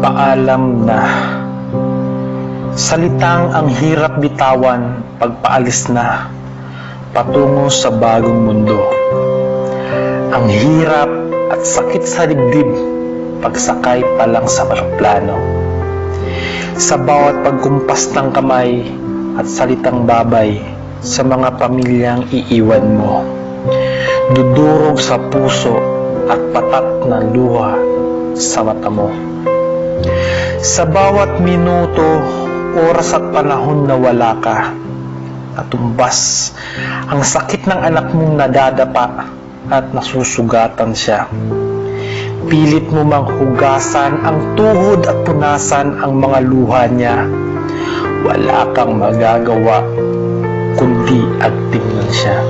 pagpapaalam na salitang ang hirap bitawan pagpaalis na patungo sa bagong mundo. Ang hirap at sakit sa dibdib pagsakay pa lang sa eroplano. Sa bawat pagkumpas ng kamay at salitang babay sa mga pamilyang iiwan mo, dudurog sa puso at patat na luha sa mata mo. Sa bawat minuto, oras at panahon na wala ka, natumbas ang sakit ng anak mong nadadapa at nasusugatan siya. Pilit mo mang hugasan ang tuhod at punasan ang mga luha niya. Wala kang magagawa kundi agtingnan siya.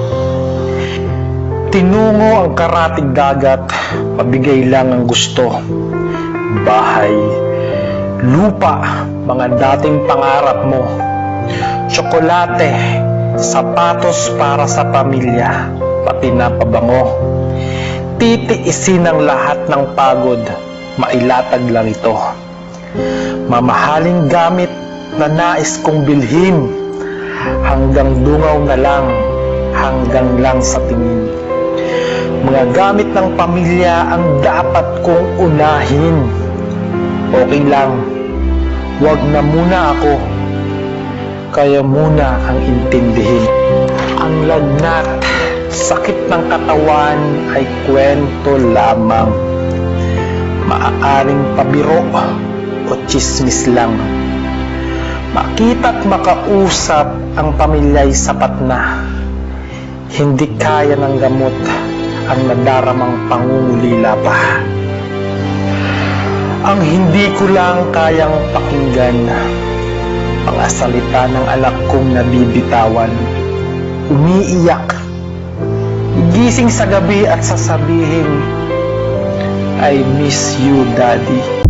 Tinungo ang karatig dagat, mabigay lang ang gusto. Bahay, lupa, mga dating pangarap mo. Tsokolate, sapatos para sa pamilya, pati na pabango. Titiisin ang lahat ng pagod, mailatag lang ito. Mamahaling gamit na nais kong bilhin, hanggang dungaw na lang, hanggang lang sa tingin. Mga gamit ng pamilya ang dapat kong unahin. Okay lang, wag na muna ako, kaya muna ang intindihin. Ang lagnat, sakit ng katawan ay kwento lamang. Maaaring pabiro o tsismis lang. Makita't makausap ang pamilya'y sapat na. Hindi kaya ng gamot ang nadaramang pangungulila pa. Ang hindi ko lang kayang pakinggan, mga salita ng anak kong nabibitawan. Umiiyak, gising sa gabi at sasabihin, I miss you, Daddy.